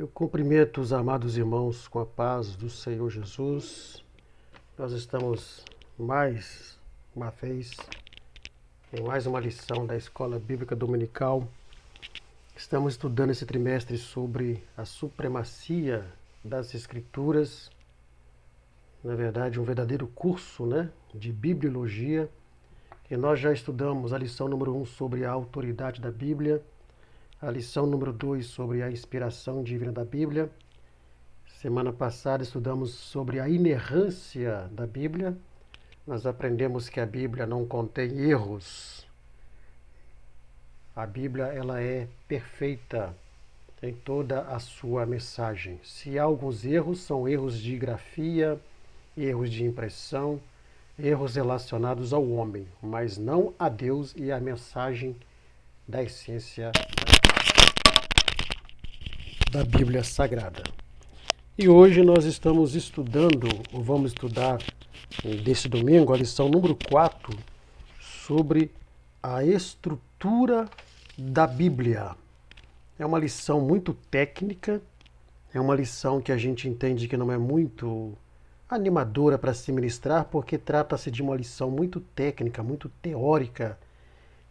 Eu cumprimento os amados irmãos com a paz do Senhor Jesus. Nós estamos mais uma vez em mais uma lição da Escola Bíblica Dominical. Estamos estudando esse trimestre sobre a supremacia das Escrituras. Na verdade, um verdadeiro curso, de bibliologia. E nós já estudamos a lição número 1 sobre a autoridade da Bíblia, a lição número 2 sobre a inspiração divina da Bíblia. Semana passada estudamos sobre a inerrância da Bíblia. Nós aprendemos que a Bíblia não contém erros. A Bíblia ela é perfeita em toda a sua mensagem. Se há alguns erros, são erros de grafia, erros de impressão, erros relacionados ao homem, mas não a Deus e à mensagem da essência da Bíblia Sagrada. E hoje nós estamos estudando, ou vamos estudar desse domingo, a lição número 4, sobre a estrutura da Bíblia. É uma lição muito técnica, é uma lição que a gente entende que não é muito animadora para se ministrar, porque trata-se de uma lição muito técnica, muito teórica,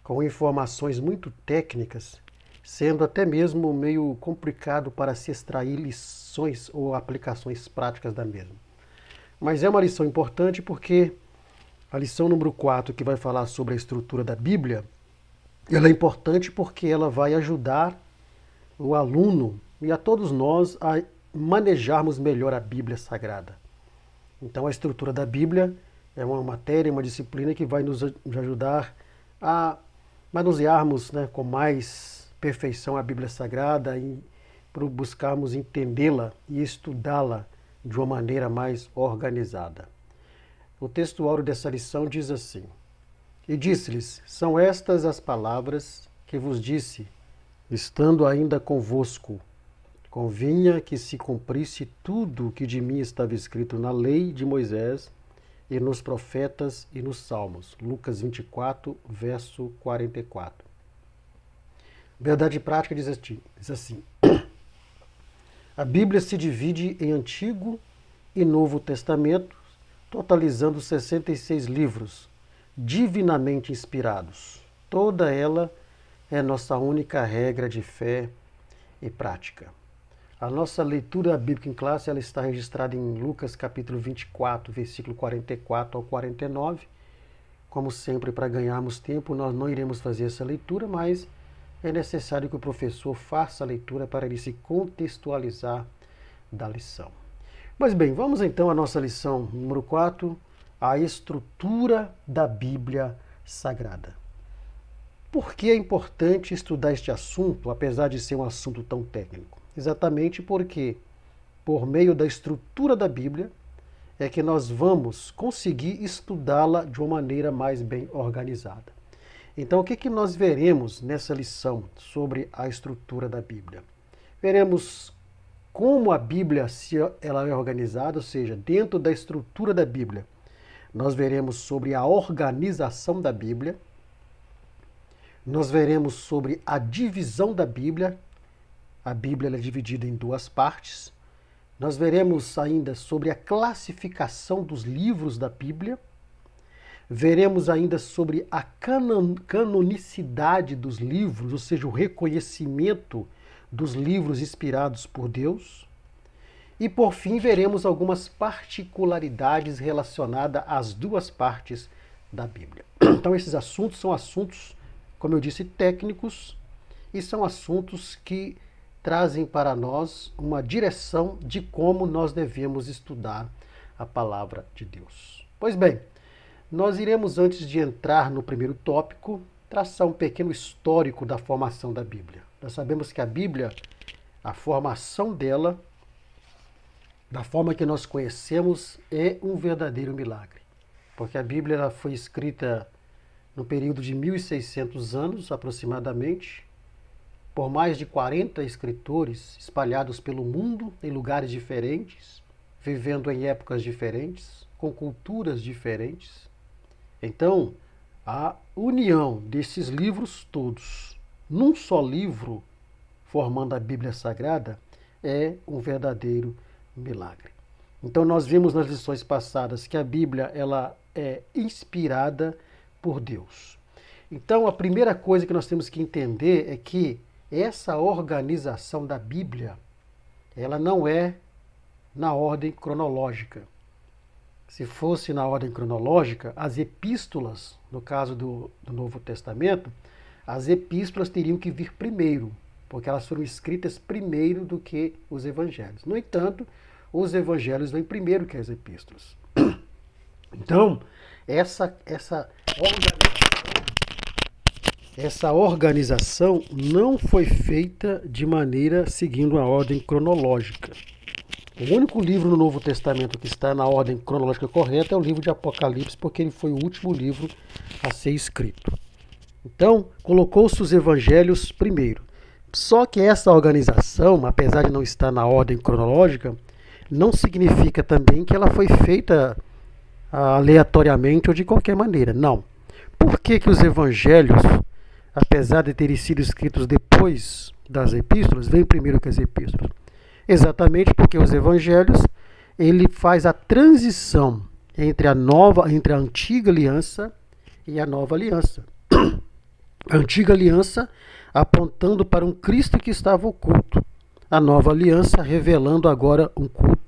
com informações muito técnicas, sendo até mesmo meio complicado para se extrair lições ou aplicações práticas da mesma. Mas é uma lição importante porque a lição número 4, que vai falar sobre a estrutura da Bíblia, ela é importante porque ela vai ajudar o aluno e a todos nós a manejarmos melhor a Bíblia Sagrada. Então a estrutura da Bíblia é uma matéria, uma disciplina que vai nos ajudar a manusearmos com mais perfeição a Bíblia Sagrada e buscarmos entendê-la e estudá-la de uma maneira mais organizada. O texto áureo dessa lição diz assim: E disse-lhes, são estas as palavras que vos disse, estando ainda convosco. Convinha que se cumprisse tudo o que de mim estava escrito na lei de Moisés e nos profetas e nos salmos. Lucas 24, verso 44. Verdade prática diz assim: a Bíblia se divide em Antigo e Novo Testamento, totalizando 66 livros, divinamente inspirados. Toda ela é nossa única regra de fé e prática. A nossa leitura bíblica em classe ela está registrada em Lucas capítulo 24, versículo 44 ao 49. Como sempre, para ganharmos tempo, nós não iremos fazer essa leitura, mas é necessário que o professor faça a leitura para ele se contextualizar da lição. Mas bem, vamos então à nossa lição número 4, a estrutura da Bíblia Sagrada. Por que é importante estudar este assunto, apesar de ser um assunto tão técnico? Exatamente porque, por meio da estrutura da Bíblia, é que nós vamos conseguir estudá-la de uma maneira mais bem organizada. Então, o que nós veremos nessa lição sobre a estrutura da Bíblia? Veremos como a Bíblia ela é organizada, ou seja, dentro da estrutura da Bíblia. Nós veremos sobre a organização da Bíblia. Nós veremos sobre a divisão da Bíblia. A Bíblia é dividida em duas partes. Nós veremos ainda sobre a classificação dos livros da Bíblia. Veremos ainda sobre a canonicidade dos livros, ou seja, o reconhecimento dos livros inspirados por Deus. E, por fim, veremos algumas particularidades relacionadas às duas partes da Bíblia. Então, esses assuntos são assuntos, como eu disse, técnicos, e são assuntos que trazem para nós uma direção de como nós devemos estudar a palavra de Deus. Pois bem, nós iremos, antes de entrar no primeiro tópico, traçar um pequeno histórico da formação da Bíblia. Nós sabemos que a Bíblia, a formação dela, da forma que nós conhecemos, é um verdadeiro milagre. Porque a Bíblia ela foi escrita no período de 1600 anos, aproximadamente, por mais de 40 escritores espalhados pelo mundo, em lugares diferentes, vivendo em épocas diferentes, com culturas diferentes. Então, a união desses livros todos num só livro, formando a Bíblia Sagrada, é um verdadeiro milagre. Então nós vimos nas lições passadas que a Bíblia ela é inspirada por Deus. Então a primeira coisa que nós temos que entender é que essa organização da Bíblia, ela não é na ordem cronológica. Se fosse na ordem cronológica, as epístolas, no caso do Novo Testamento, as epístolas teriam que vir primeiro, porque elas foram escritas primeiro do que os evangelhos. No entanto, os evangelhos vêm primeiro que as epístolas. Então, essa organização não foi feita de maneira seguindo a ordem cronológica. O único livro no Novo Testamento que está na ordem cronológica correta é o livro de Apocalipse, porque ele foi o último livro a ser escrito. Então, colocou-se os evangelhos primeiro. Só que essa organização, apesar de não estar na ordem cronológica, não significa também que ela foi feita aleatoriamente ou de qualquer maneira. Não. Por que os evangelhos, apesar de terem sido escritos depois das epístolas, vêm primeiro que as epístolas? Exatamente porque os evangelhos, ele faz a transição entre a antiga aliança e a nova aliança. A antiga aliança apontando para um Cristo que estava oculto. A nova aliança revelando agora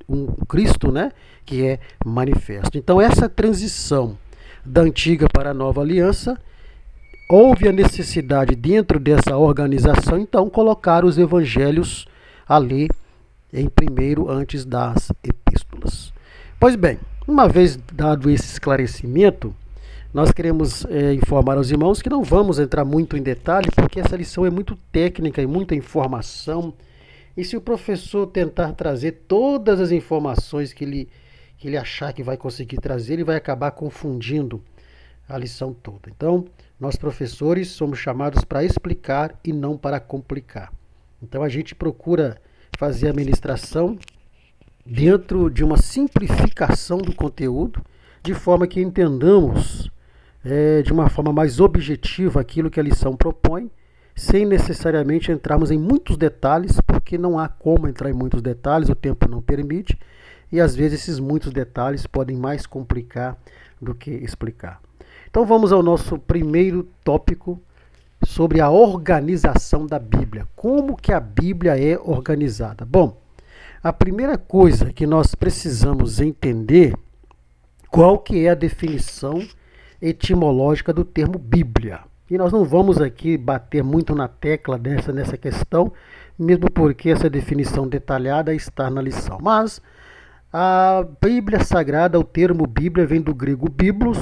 um Cristo, né, que é manifesto. Então essa transição da antiga para a nova aliança, houve a necessidade dentro dessa organização, então, colocar os evangelhos ali em primeiro antes das epístolas. Pois bem, uma vez dado esse esclarecimento, nós queremos informar aos irmãos que não vamos entrar muito em detalhe, porque essa lição é muito técnica e muita informação. E se o professor tentar trazer todas as informações que ele achar que vai conseguir trazer, ele vai acabar confundindo a lição toda. Então, nós professores somos chamados para explicar e não para complicar. Então a gente procura fazer a ministração dentro de uma simplificação do conteúdo, de forma que entendamos de uma forma mais objetiva aquilo que a lição propõe, sem necessariamente entrarmos em muitos detalhes, porque não há como entrar em muitos detalhes, o tempo não permite, e às vezes esses muitos detalhes podem mais complicar do que explicar. Então vamos ao nosso primeiro tópico sobre a organização da Bíblia. Como que a Bíblia é organizada? Bom, a primeira coisa que nós precisamos entender qual que é a definição etimológica do termo Bíblia. E nós não vamos aqui bater muito na tecla nessa questão, mesmo porque essa definição detalhada está na lição. Mas a Bíblia Sagrada, o termo Bíblia vem do grego biblos,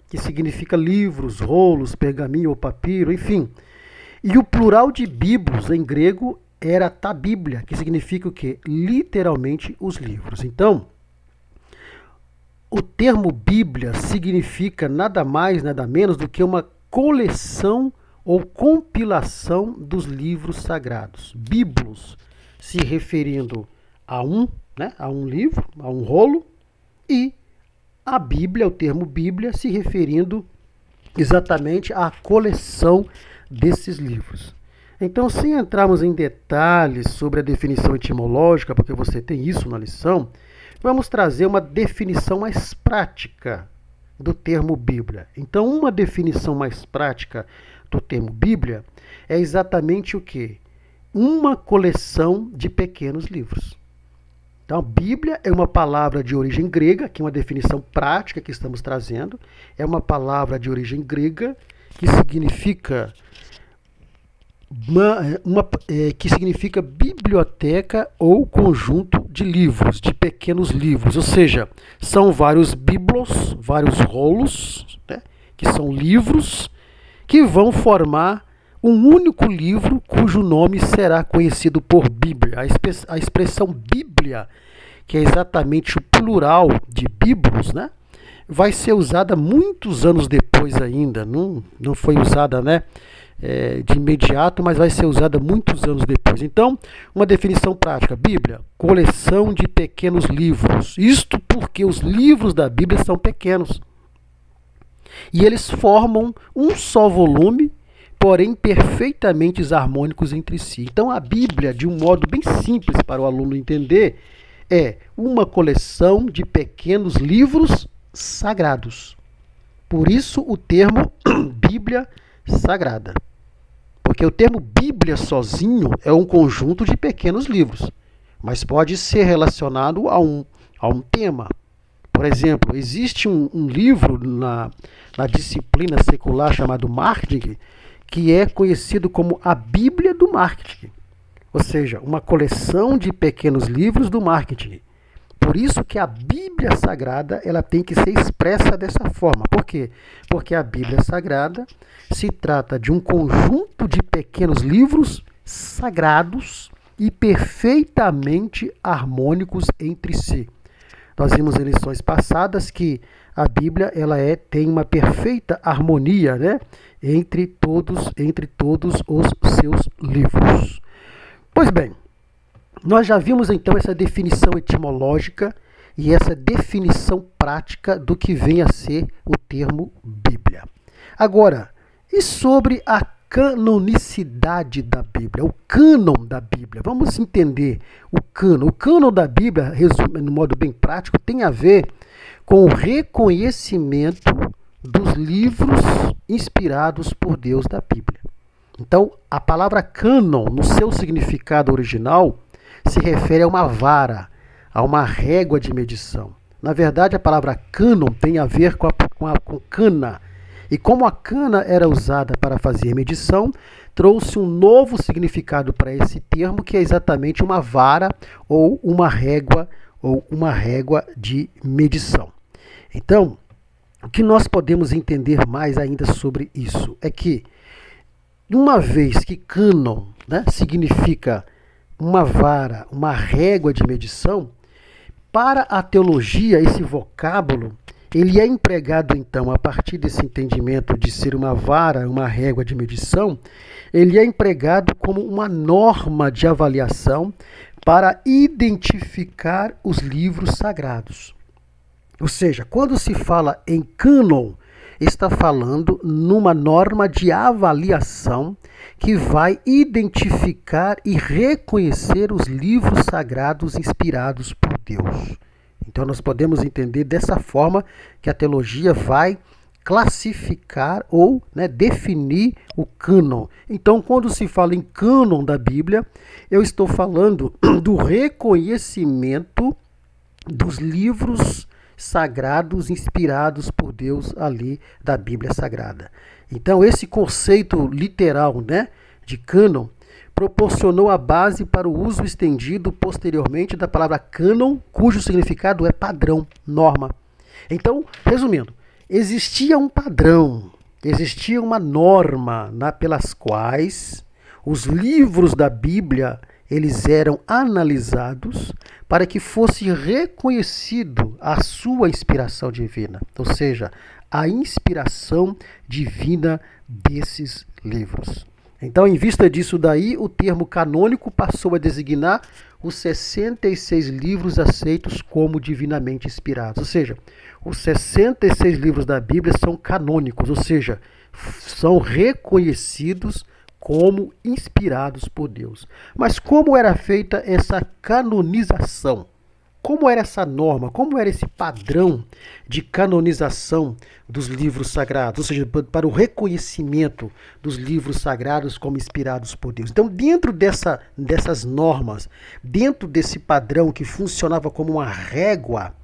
que significa livros, rolos, pergaminho ou papiro, enfim. E o plural de biblos em grego era ta Bíblia, que significa o quê? Literalmente os livros. Então, o termo Bíblia significa nada mais, nada menos do que uma coleção ou compilação dos livros sagrados. Biblos se referindo a um livro, a um rolo, e a Bíblia, o termo Bíblia, se referindo exatamente à coleção desses livros. Então, sem entrarmos em detalhes sobre a definição etimológica, porque você tem isso na lição, vamos trazer uma definição mais prática do termo Bíblia. Então, uma definição mais prática do termo Bíblia é exatamente o quê? Uma coleção de pequenos livros. Então, Bíblia é uma palavra de origem grega, que é uma definição prática que estamos trazendo. É uma palavra de origem grega que significa que significa biblioteca ou conjunto de livros, de pequenos livros. Ou seja, são vários biblos, vários rolos, né, que são livros que vão formar um único livro cujo nome será conhecido por Bíblia. A expressão Bíblia, que é exatamente o plural de biblos, né, vai ser usada muitos anos depois ainda. Não foi usada, né, de imediato, mas vai ser usada muitos anos depois. Então, uma definição prática: Bíblia, coleção de pequenos livros. Isto porque os livros da Bíblia são pequenos. E eles formam um só volume, porém perfeitamente harmônicos entre si. Então a Bíblia, de um modo bem simples para o aluno entender, é uma coleção de pequenos livros sagrados. Por isso o termo Bíblia Sagrada. Porque o termo Bíblia sozinho é um conjunto de pequenos livros, mas pode ser relacionado a um tema. Por exemplo, existe um livro na disciplina secular chamado Marketing, que é conhecido como a Bíblia do Marketing. Ou seja, uma coleção de pequenos livros do marketing. Por isso que a Bíblia Sagrada ela tem que ser expressa dessa forma. Por quê? Porque a Bíblia Sagrada se trata de um conjunto de pequenos livros sagrados e perfeitamente harmônicos entre si. Nós vimos em lições passadas que a Bíblia ela tem uma perfeita harmonia, né, entre todos os seus livros. Pois bem, nós já vimos então essa definição etimológica e essa definição prática do que vem a ser o termo Bíblia. Agora, e sobre a canonicidade da Bíblia, o cânon da Bíblia? Vamos entender o cânon. O cânon da Bíblia, resumindo de modo bem prático, tem a ver com o reconhecimento dos livros inspirados por Deus da Bíblia. Então, a palavra cânon, no seu significado original, se refere a uma vara, a uma régua de medição. Na verdade, a palavra cânon tem a ver com cana. E como a cana era usada para fazer medição, trouxe um novo significado para esse termo, que é exatamente uma vara ou uma régua de medição. Então, o que nós podemos entender mais ainda sobre isso é que, uma vez que cânon, né, significa uma vara, uma régua de medição, para a teologia esse vocábulo ele é empregado então a partir desse entendimento de ser uma vara, uma régua de medição, ele é empregado como uma norma de avaliação para identificar os livros sagrados. Ou seja, quando se fala em cânon, está falando numa norma de avaliação que vai identificar e reconhecer os livros sagrados inspirados por Deus. Então nós podemos entender dessa forma que a teologia vai classificar ou definir o cânon. Então, quando se fala em cânon da Bíblia, eu estou falando do reconhecimento dos livros sagrados inspirados por Deus ali da Bíblia Sagrada. Então, esse conceito literal, de cânon proporcionou a base para o uso estendido posteriormente da palavra cânon, cujo significado é padrão, norma. Então, resumindo, existia um padrão, existia uma norma pelas quais os livros da Bíblia eles eram analisados para que fosse reconhecido a sua inspiração divina, ou seja, a inspiração divina desses livros. Então, em vista disso daí, o termo canônico passou a designar os 66 livros aceitos como divinamente inspirados. Ou seja, os 66 livros da Bíblia são canônicos, ou seja, são reconhecidos como inspirados por Deus. Mas como era feita essa canonização? Como era essa norma? Como era esse padrão de canonização dos livros sagrados? Ou seja, para o reconhecimento dos livros sagrados como inspirados por Deus. Então, dentro dessas normas, dentro desse padrão que funcionava como uma régua,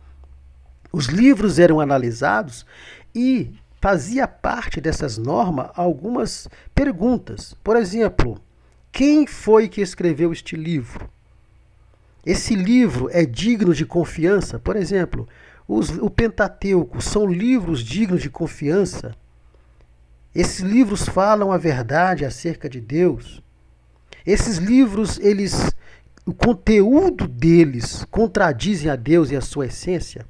os livros eram analisados e fazia parte dessas normas algumas perguntas. Por exemplo, quem foi que escreveu este livro? Esse livro é digno de confiança? Por exemplo, o Pentateuco são livros dignos de confiança? Esses livros falam a verdade acerca de Deus? Esses livros, o conteúdo deles contradizem a Deus e a sua essência?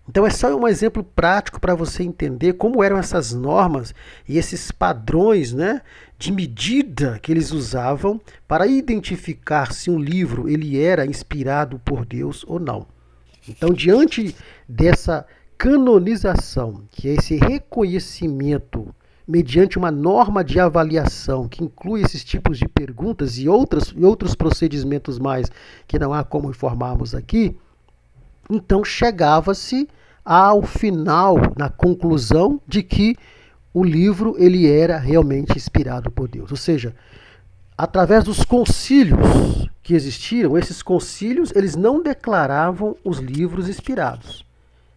Então é só um exemplo prático para você entender como eram essas normas e esses padrões, de medida que eles usavam para identificar se um livro ele era inspirado por Deus ou não. Então, diante dessa canonização, que é esse reconhecimento mediante uma norma de avaliação que inclui esses tipos de perguntas e outros procedimentos mais que não há como informarmos aqui, então chegava-se ao final, na conclusão de que o livro ele era realmente inspirado por Deus. Ou seja, através dos concílios que existiram, esses concílios eles não declaravam os livros inspirados,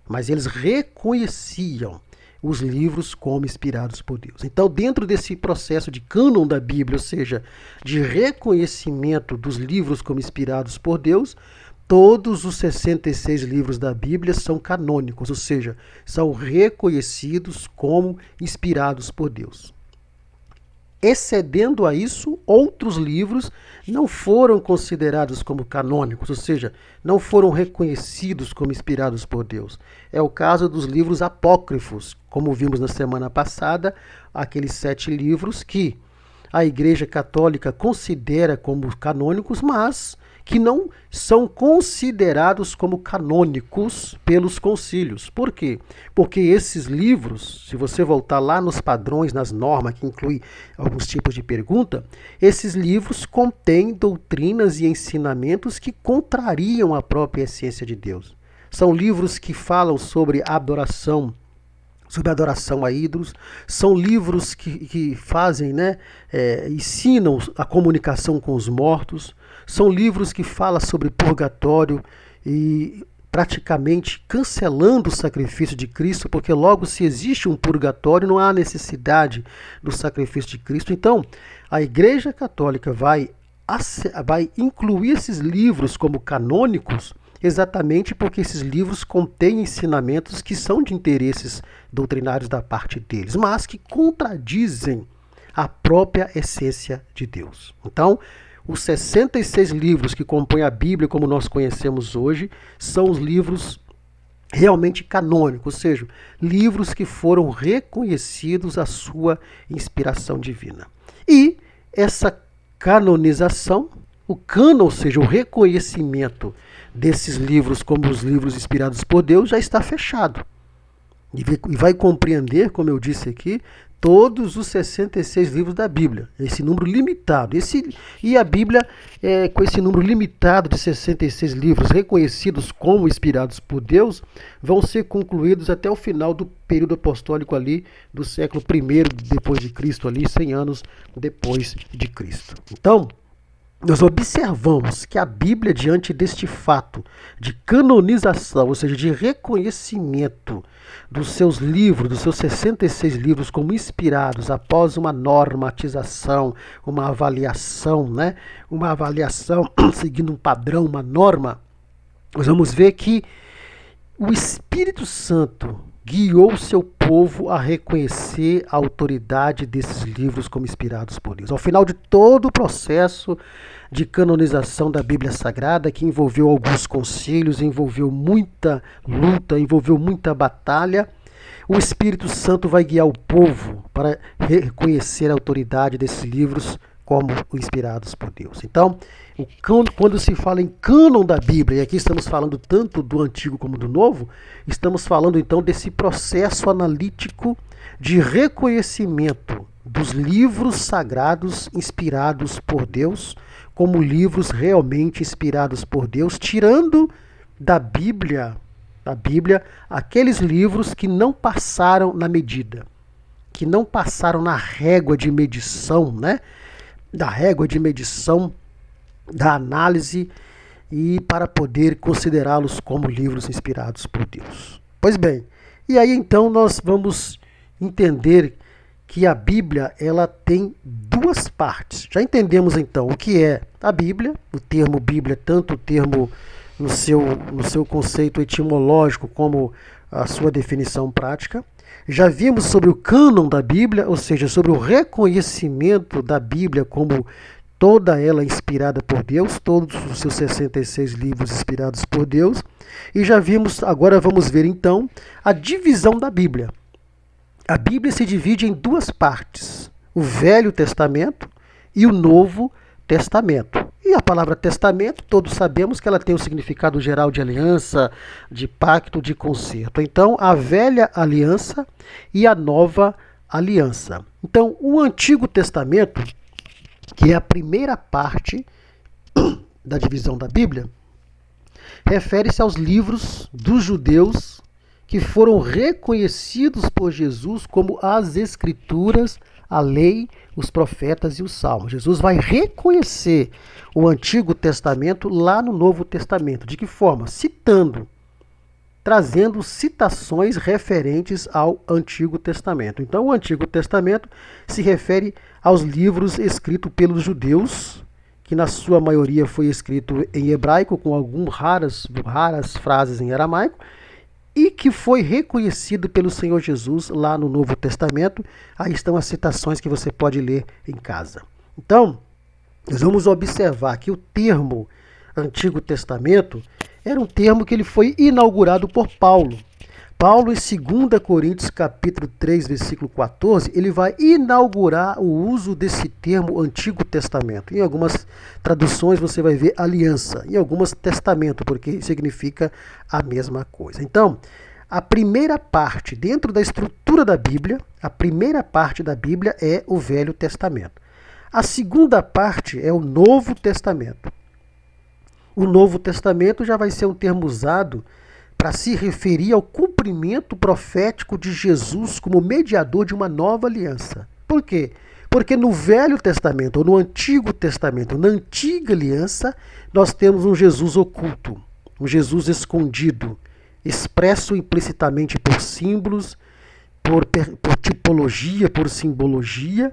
mas eles reconheciam os livros como inspirados por Deus. Então, dentro desse processo de cânon da Bíblia, ou seja, de reconhecimento dos livros como inspirados por Deus, todos os 66 livros da Bíblia são canônicos, ou seja, são reconhecidos como inspirados por Deus. Excedendo a isso, outros livros não foram considerados como canônicos, ou seja, não foram reconhecidos como inspirados por Deus. É o caso dos livros apócrifos, como vimos na semana passada, aqueles 7 livros que a Igreja Católica considera como canônicos, mas que não são considerados como canônicos pelos concílios. Por quê? Porque esses livros, se você voltar lá nos padrões, nas normas, que inclui alguns tipos de pergunta, esses livros contêm doutrinas e ensinamentos que contrariam a própria essência de Deus. São livros que falam sobre adoração a ídolos, são livros que fazem, ensinam a comunicação com os mortos, são livros que falam sobre purgatório e praticamente cancelando o sacrifício de Cristo, porque logo se existe um purgatório, não há necessidade do sacrifício de Cristo. Então, a Igreja Católica vai incluir esses livros como canônicos, exatamente porque esses livros contêm ensinamentos que são de interesses doutrinários da parte deles, mas que contradizem a própria essência de Deus. Então, os 66 livros que compõem a Bíblia, como nós conhecemos hoje, são os livros realmente canônicos, ou seja, livros que foram reconhecidos a sua inspiração divina. E essa canonização, o cânon, ou seja, o reconhecimento desses livros como os livros inspirados por Deus, já está fechado. E vai compreender, como eu disse aqui, todos os 66 livros da Bíblia, esse número limitado. E a Bíblia, com esse número limitado de 66 livros reconhecidos como inspirados por Deus, vão ser concluídos até o final do período apostólico ali do século I depois de Cristo, ali 100 anos depois de Cristo. Então, nós observamos que a Bíblia, diante deste fato de canonização, ou seja, de reconhecimento dos seus livros, dos seus 66 livros como inspirados após uma normatização, uma avaliação, uma avaliação seguindo um padrão, uma norma, nós vamos ver que o Espírito Santo guiou o seu povo a reconhecer a autoridade desses livros como inspirados por Deus. Ao final de todo o processo de canonização da Bíblia Sagrada, que envolveu alguns concílios, envolveu muita luta, envolveu muita batalha, o Espírito Santo vai guiar o povo para reconhecer a autoridade desses livros como inspirados por Deus. Então, quando se fala em cânon da Bíblia, e aqui estamos falando tanto do Antigo como do Novo, estamos falando então desse processo analítico de reconhecimento dos livros sagrados inspirados por Deus como livros realmente inspirados por Deus, tirando da Bíblia aqueles livros que não passaram na medida, que não passaram na régua de medição, da análise, e para poder considerá-los como livros inspirados por Deus. Pois bem, e aí então nós vamos entender que a Bíblia ela tem duas partes. Já entendemos então o que é a Bíblia, o termo Bíblia, tanto o termo no seu conceito etimológico como a sua definição prática. Já vimos sobre o cânon da Bíblia, ou seja, sobre o reconhecimento da Bíblia como toda ela inspirada por Deus, todos os seus 66 livros inspirados por Deus. E já vimos, agora vamos ver então, a divisão da Bíblia. A Bíblia se divide em duas partes, o Velho Testamento e o Novo Testamento. E a palavra testamento, todos sabemos que ela tem o significado geral de aliança, de pacto, de concerto. Então, a velha aliança e a nova aliança. Então, o Antigo Testamento, que é a primeira parte da divisão da Bíblia, refere-se aos livros dos judeus que foram reconhecidos por Jesus como as Escrituras, a lei, os profetas e os salmos. Jesus vai reconhecer o Antigo Testamento lá no Novo Testamento. De que forma? Citando, trazendo citações referentes ao Antigo Testamento. Então, o Antigo Testamento se refere aos livros escritos pelos judeus, que na sua maioria foi escrito em hebraico, com algumas raras frases em aramaico, e que foi reconhecido pelo Senhor Jesus lá no Novo Testamento. Aí estão as citações que você pode ler em casa. Então, nós vamos observar que o termo Antigo Testamento era um termo que ele foi inaugurado por Paulo. Paulo, em 2 Coríntios capítulo 3, versículo 14, ele vai inaugurar o uso desse termo Antigo Testamento. Em algumas traduções você vai ver aliança, em algumas testamento, porque significa a mesma coisa. Então, a primeira parte, dentro da estrutura da Bíblia, a primeira parte da Bíblia é o Velho Testamento. A segunda parte é o Novo Testamento. O Novo Testamento já vai ser um termo usado para se referir ao cumprimento profético de Jesus como mediador de uma nova aliança. Por quê? Porque no Velho Testamento, ou no Antigo Testamento, na Antiga Aliança, nós temos um Jesus oculto, um Jesus escondido, expresso implicitamente por símbolos, por tipologia, por simbologia.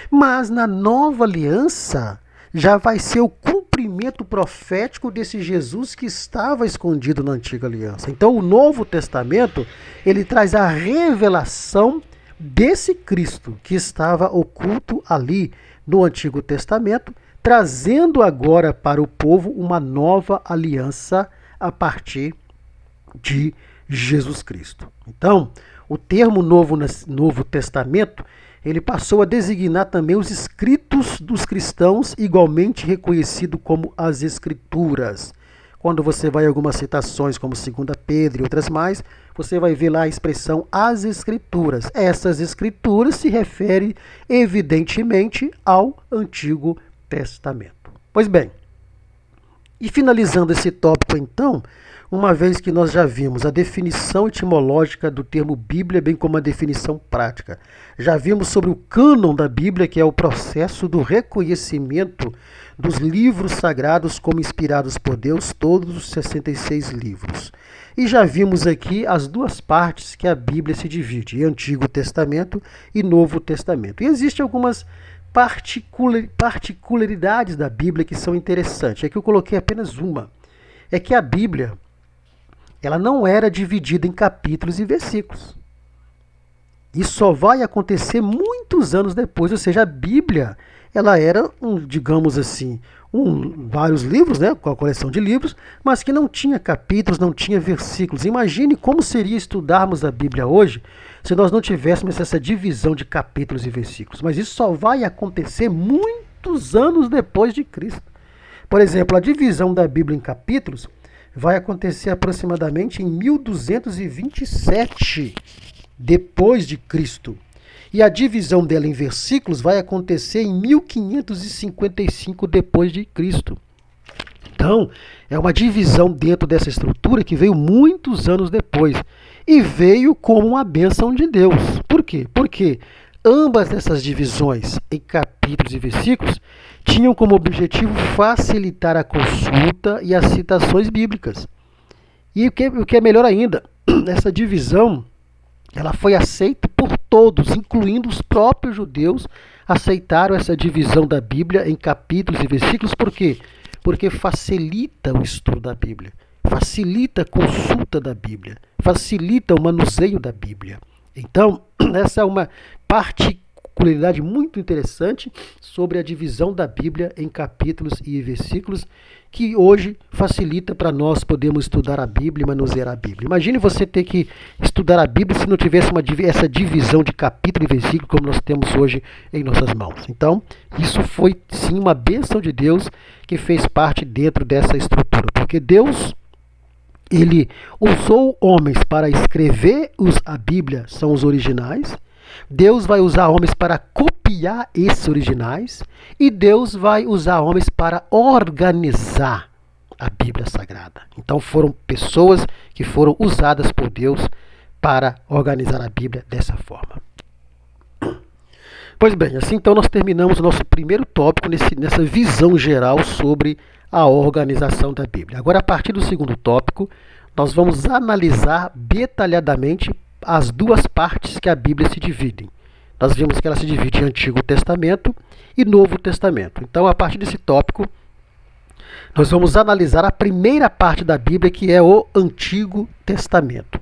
Mas na Nova Aliança já vai ser o cumprimento profético desse Jesus que estava escondido na Antiga Aliança. Então o Novo Testamento, ele traz a revelação desse Cristo que estava oculto ali no Antigo Testamento, trazendo agora para o povo uma nova aliança a partir de Jesus Cristo. Então, o termo Novo Testamento, ele passou a designar também os escritos dos cristãos, igualmente reconhecido como as Escrituras. Quando você vai em algumas citações, como 2 Pedro e outras mais, você vai ver lá a expressão as Escrituras. Essas Escrituras se referem, evidentemente, ao Antigo Testamento. Pois bem, e finalizando esse tópico, então, uma vez que nós já vimos a definição etimológica do termo Bíblia, bem como a definição prática, já vimos sobre o cânon da Bíblia, que é o processo do reconhecimento dos livros sagrados como inspirados por Deus, todos os 66 livros. E já vimos aqui as duas partes que a Bíblia se divide, em Antigo Testamento e Novo Testamento. E existem algumas particularidades da Bíblia que são interessantes. Aqui eu coloquei apenas uma. É que a Bíblia, ela não era dividida em capítulos e versículos. Isso só vai acontecer muitos anos depois, ou seja, a Bíblia, ela era, digamos assim, vários livros, né, com a coleção de livros, mas que não tinha capítulos, não tinha versículos. Imagine como seria estudarmos a Bíblia hoje se nós não tivéssemos essa divisão de capítulos e versículos. Mas isso só vai acontecer muitos anos depois de Cristo. Por exemplo, a divisão da Bíblia em capítulos vai acontecer aproximadamente em 1227 depois de Cristo. E a divisão dela em versículos vai acontecer em 1555 depois de Cristo. Então, é uma divisão dentro dessa estrutura que veio muitos anos depois e veio como uma bênção de Deus. Por quê? Porque ambas essas divisões em capítulos e versículos tinham como objetivo facilitar a consulta e as citações bíblicas. E o que é melhor ainda, essa divisão ela foi aceita por todos, incluindo os próprios judeus, aceitaram essa divisão da Bíblia em capítulos e versículos. Por quê? Porque facilita o estudo da Bíblia, facilita a consulta da Bíblia, facilita o manuseio da Bíblia. Então, essa é uma particularidade muito interessante sobre a divisão da Bíblia em capítulos e versículos, que hoje facilita para nós podermos estudar a Bíblia e manusear a Bíblia. Imagine você ter que estudar a Bíblia se não tivesse essa divisão de capítulo e versículo como nós temos hoje em nossas mãos. Então, isso foi sim uma bênção de Deus que fez parte dentro dessa estrutura, porque Deus, ele usou homens para escrever a Bíblia, são os originais, Deus vai usar homens para copiar esses originais e Deus vai usar homens para organizar a Bíblia Sagrada. Então foram pessoas que foram usadas por Deus para organizar a Bíblia dessa forma. Pois bem, assim então nós terminamos o nosso primeiro tópico nessa visão geral sobre a organização da Bíblia. Agora, a partir do segundo tópico, nós vamos analisar detalhadamente as duas partes que a Bíblia se divide. Nós vimos que ela se divide em Antigo Testamento e Novo Testamento. Então, a partir desse tópico, nós vamos analisar a primeira parte da Bíblia, que é o Antigo Testamento.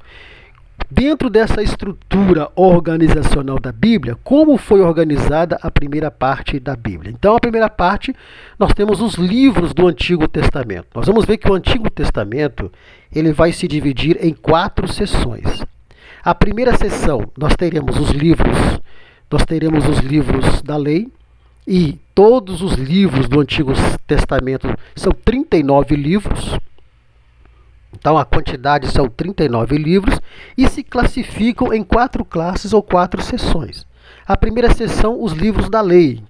Dentro dessa estrutura organizacional da Bíblia, como foi organizada a primeira parte da Bíblia? Então, a primeira parte, nós temos os livros do Antigo Testamento. Nós vamos ver que o Antigo Testamento ele vai se dividir em 4 seções. A primeira seção, nós teremos os livros da lei, e todos os livros do Antigo Testamento são 39 livros. Então a quantidade são 39 livros e se classificam em 4 classes ou 4 seções. A primeira seção, os livros da lei,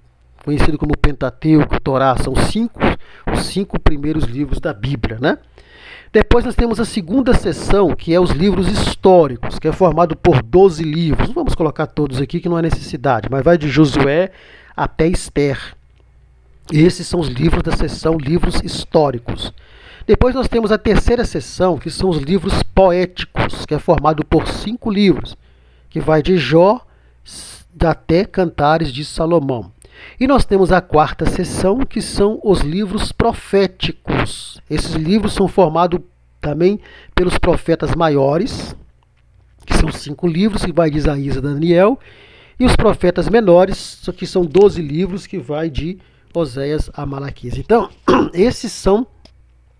conhecido como Pentateuco, Torá, são os 5 primeiros livros da Bíblia, né? Depois nós temos a segunda seção, que é os livros históricos, que é formado por 12 livros. Não vamos colocar todos aqui, que não há necessidade, mas vai de Josué até Esther. Esses são os livros da seção livros históricos. Depois nós temos a terceira seção, que são os livros poéticos, que é formado por 5 livros, que vai de Jó até Cantares de Salomão. E nós temos a quarta seção, que são os livros proféticos. Esses livros são formados também pelos profetas maiores, que são 5 livros, que vai de Isaías a Daniel, e os profetas menores, que são 12 livros, que vai de Oséias a Malaquias. Então, esses são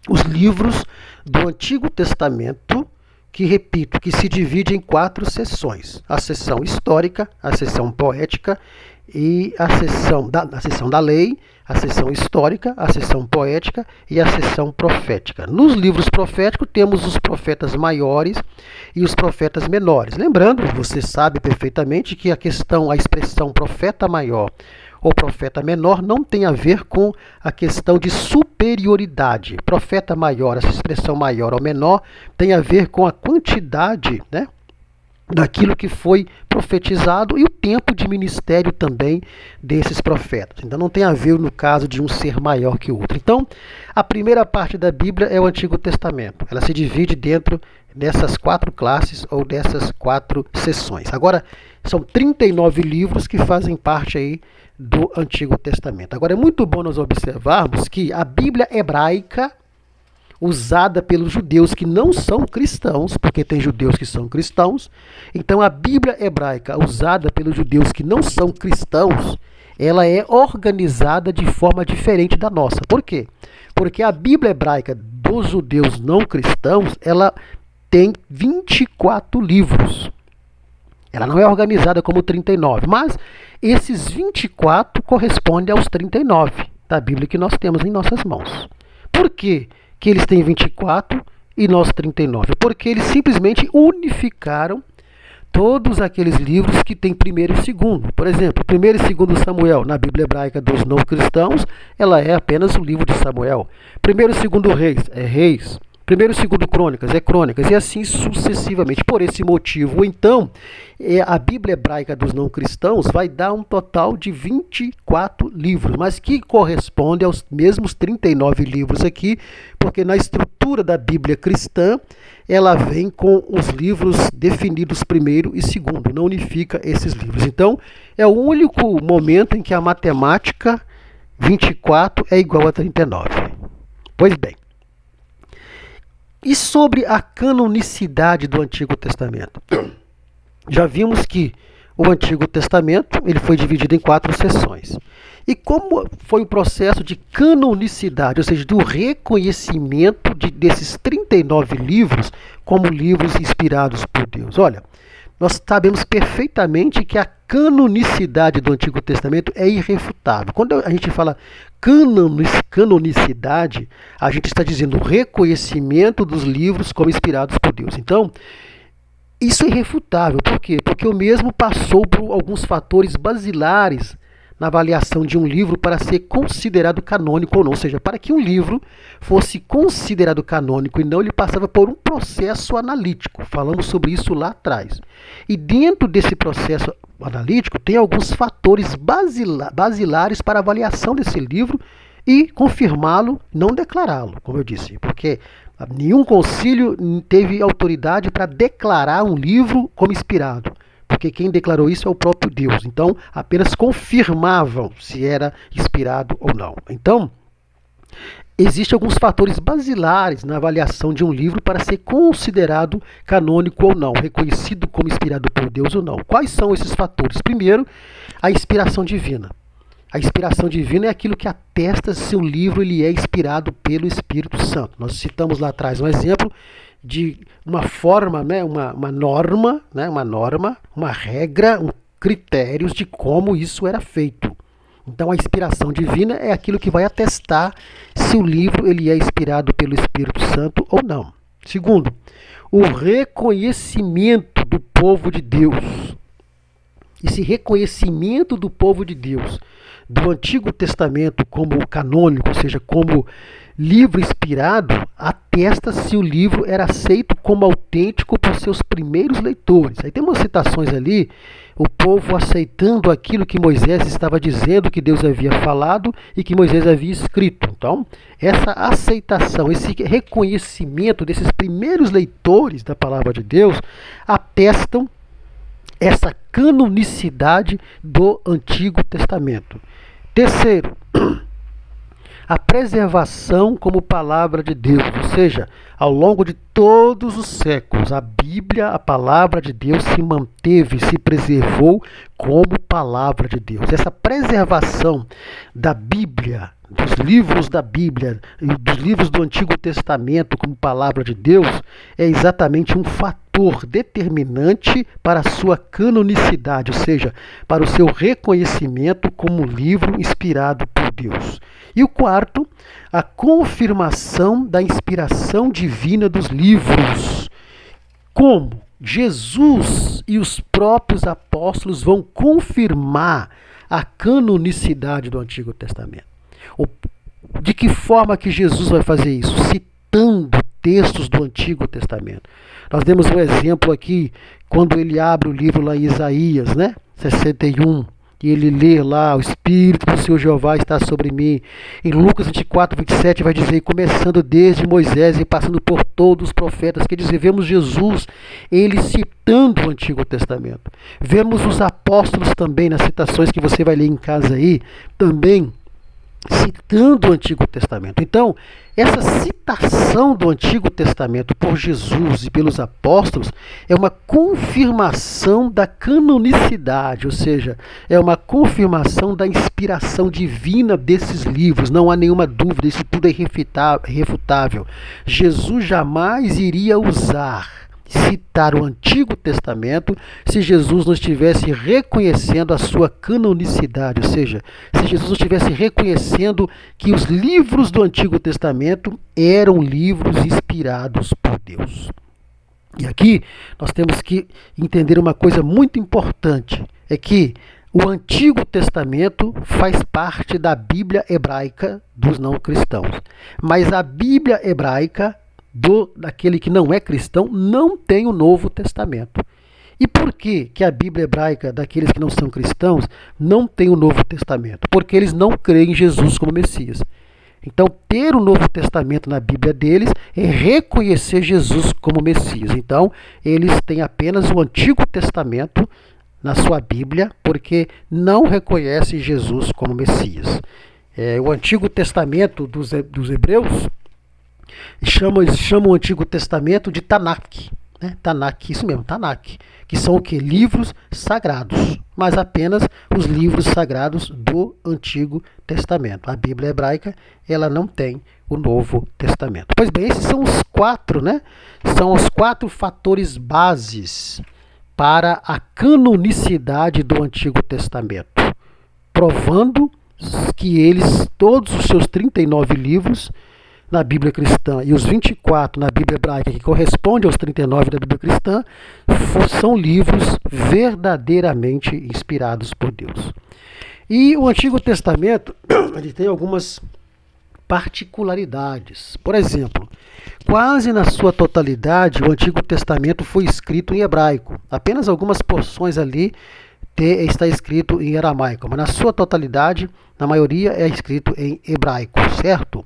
os livros do Antigo Testamento, que, repito, que se divide em 4 seções. A seção histórica, a seção poética, e a seção da lei, a seção histórica, a seção poética e a seção profética. Nos livros proféticos temos os profetas maiores e os profetas menores. Lembrando, você sabe perfeitamente que a expressão profeta maior ou profeta menor não tem a ver com a questão de superioridade. Profeta maior, essa expressão maior ou menor, tem a ver com a quantidade, né, daquilo que foi profetizado e o tempo de ministério também desses profetas. Então não tem a ver no caso de um ser maior que o outro. Então, a primeira parte da Bíblia é o Antigo Testamento. Ela se divide dentro dessas 4 classes ou dessas 4 seções. Agora, são 39 livros que fazem parte aí do Antigo Testamento. Agora, é muito bom nós observarmos que a Bíblia hebraica, usada pelos judeus que não são cristãos, porque tem judeus que são cristãos, então a Bíblia hebraica usada pelos judeus que não são cristãos, ela é organizada de forma diferente da nossa. Por quê? Porque a Bíblia hebraica dos judeus não cristãos, ela tem 24 livros. Ela não é organizada como 39, mas esses 24 correspondem aos 39 da Bíblia que nós temos em nossas mãos. Por quê que eles têm 24 e nós 39? Porque eles simplesmente unificaram todos aqueles livros que têm primeiro e segundo. Por exemplo, primeiro e segundo Samuel, na Bíblia hebraica dos não cristãos, ela é apenas o livro de Samuel. Primeiro e segundo Reis é Reis. Primeiro e segundo Crônicas é Crônicas, e assim sucessivamente. Por esse motivo, então, a Bíblia hebraica dos não cristãos vai dar um total de 24 livros, mas que corresponde aos mesmos 39 livros aqui, porque na estrutura da Bíblia cristã, ela vem com os livros definidos primeiro e segundo, não unifica esses livros. Então, é o único momento em que a matemática 24 é igual a 39. Pois bem. E sobre a canonicidade do Antigo Testamento? Já vimos que o Antigo Testamento ele foi dividido em 4 seções. E como foi o processo de canonicidade, ou seja, do reconhecimento desses 39 livros como livros inspirados por Deus? Olha, nós sabemos perfeitamente que a canonicidade do Antigo Testamento é irrefutável. Quando a gente fala canonicidade, a gente está dizendo o reconhecimento dos livros como inspirados por Deus. Então, Isso é irrefutável. Por quê? Porque o mesmo passou por alguns fatores basilares na avaliação de um livro para ser considerado canônico ou não. Ou seja, para que um livro fosse considerado canônico e não, ele passava por um processo analítico. Falamos sobre isso lá atrás. E dentro desse processo analítico tem alguns fatores basilares para a avaliação desse livro e confirmá-lo, não declará-lo, como eu disse. Porque nenhum concílio teve autoridade para declarar um livro como inspirado. Porque quem declarou isso é o próprio Deus. Então, apenas confirmavam se era inspirado ou não. Então, existem alguns fatores basilares na avaliação de um livro para ser considerado canônico ou não, reconhecido como inspirado por Deus ou não. Quais são esses fatores? Primeiro, a inspiração divina. A inspiração divina é aquilo que atesta se o livro ele é inspirado pelo Espírito Santo. Nós citamos lá atrás um exemplo de uma forma, né, uma norma, uma regra, critérios de como isso era feito. Então a inspiração divina é aquilo que vai atestar se o livro ele é inspirado pelo Espírito Santo ou não. Segundo, o reconhecimento do povo de Deus. Esse reconhecimento do povo de Deus do Antigo Testamento como canônico, ou seja, como livro inspirado, atesta se o livro era aceito como autêntico por seus primeiros leitores. Aí tem umas citações ali, o povo aceitando aquilo que Moisés estava dizendo, que Deus havia falado e que Moisés havia escrito. Então, essa aceitação, esse reconhecimento desses primeiros leitores da palavra de Deus, atestam essa canonicidade do Antigo Testamento. Terceiro, a preservação como palavra de Deus, ou seja, ao longo de todos os séculos, a Bíblia, a palavra de Deus, se manteve, se preservou como palavra de Deus. Essa preservação da Bíblia, dos livros da Bíblia, dos livros do Antigo Testamento como palavra de Deus, é exatamente um fator determinante para a sua canonicidade, ou seja, para o seu reconhecimento como livro inspirado por Deus. E o quarto, a confirmação da inspiração divina dos livros. Como Jesus e os próprios apóstolos vão confirmar a canonicidade do Antigo Testamento. De que forma que Jesus vai fazer isso? Citando textos do Antigo Testamento. Nós demos um exemplo aqui, quando ele abre o livro lá em Isaías, 61, e ele lê lá, o Espírito do Senhor Jeová está sobre mim. Em Lucas 24, 27 vai dizer, começando desde Moisés e passando por todos os profetas, quer dizer, vemos Jesus, ele citando o Antigo Testamento. Vemos os apóstolos também, nas citações que você vai ler em casa aí, também citando o Antigo Testamento. Então, essa citação do Antigo Testamento por Jesus e pelos apóstolos é uma confirmação da canonicidade, ou seja, é uma confirmação da inspiração divina desses livros. Não há nenhuma dúvida, isso tudo é irrefutável. Jesus jamais iria citar o Antigo Testamento se Jesus não estivesse reconhecendo a sua canonicidade, ou seja, se Jesus não estivesse reconhecendo que os livros do Antigo Testamento eram livros inspirados por Deus. E aqui nós temos que entender uma coisa muito importante, é que o Antigo Testamento faz parte da Bíblia hebraica dos não cristãos, mas a Bíblia hebraica daquele que não é cristão, não tem o Novo Testamento. E por que a Bíblia hebraica daqueles que não são cristãos não tem o Novo Testamento? Porque eles não creem em Jesus como Messias. Então, ter o Novo Testamento na Bíblia deles é reconhecer Jesus como Messias. Então, eles têm apenas o Antigo Testamento na sua Bíblia, porque não reconhecem Jesus como Messias. O Antigo Testamento dos hebreus, eles chamam o Antigo Testamento de Tanakh, Tanakh, isso mesmo, Tanakh, que são o que? Livros sagrados, mas apenas os livros sagrados do Antigo Testamento. A Bíblia hebraica, ela não tem o Novo Testamento. Pois bem, esses são os quatro, São os quatro fatores bases para a canonicidade do Antigo Testamento, provando que todos os seus 39 livros, na Bíblia cristã e os 24 na Bíblia hebraica, que corresponde aos 39 da Bíblia cristã, são livros verdadeiramente inspirados por Deus. E o Antigo Testamento ele tem algumas particularidades. Por exemplo, quase na sua totalidade, o Antigo Testamento foi escrito em hebraico. Apenas algumas porções ali está escrito em aramaico, mas na sua totalidade, na maioria, é escrito em hebraico, certo?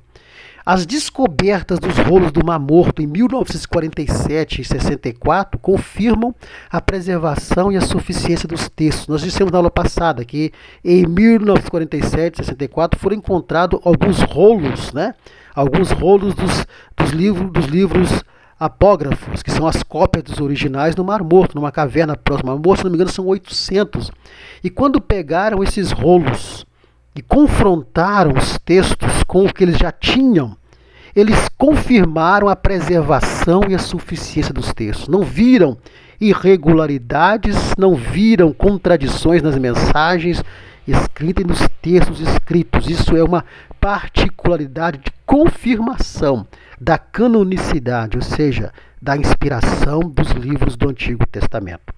As descobertas dos rolos do Mar Morto em 1947 e 64 confirmam a preservação e a suficiência dos textos. Nós dissemos na aula passada que em 1947 e 64 foram encontrados alguns rolos, né? Alguns rolos dos livros apógrafos, que são as cópias dos originais no Mar Morto, numa caverna próxima ao Mar Morto, se não me engano são 800. E quando pegaram esses rolos e confrontaram os textos com o que eles já tinham, eles confirmaram a preservação e a suficiência dos textos. Não viram irregularidades, não viram contradições nas mensagens escritas e nos textos escritos. Isso é uma particularidade de confirmação da canonicidade, ou seja, da inspiração dos livros do Antigo Testamento.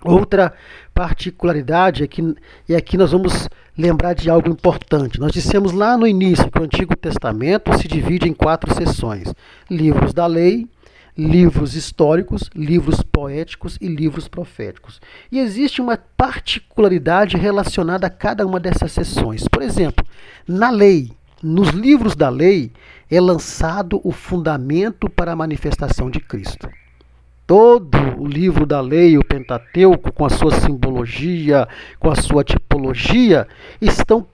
Outra particularidade é que nós vamos lembrar de algo importante. Nós dissemos lá no início que o Antigo Testamento se divide em 4 seções: livros da lei, livros históricos, livros poéticos e livros proféticos. E existe uma particularidade relacionada a cada uma dessas seções. Por exemplo, na lei, nos livros da lei, é lançado o fundamento para a manifestação de Cristo. Todo o livro da lei, o Pentateuco, com a sua simbologia, com a sua tipologia, estão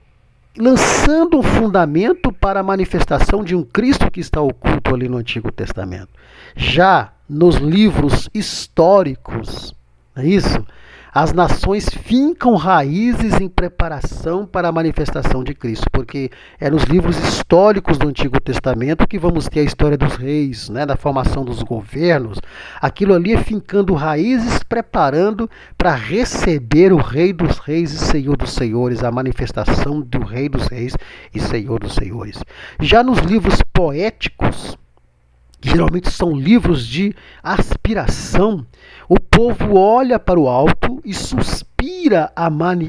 lançando um fundamento para a manifestação de um Cristo que está oculto ali no Antigo Testamento. Já nos livros históricos, não é isso? As nações fincam raízes em preparação para a manifestação de Cristo, porque é nos livros históricos do Antigo Testamento que vamos ter a história dos reis, né, da formação dos governos. Aquilo ali é fincando raízes, preparando para receber o Rei dos Reis e Senhor dos Senhores, a manifestação do Rei dos Reis e Senhor dos Senhores. Já nos livros poéticos, geralmente são livros de aspiração, o povo olha para o alto e suspira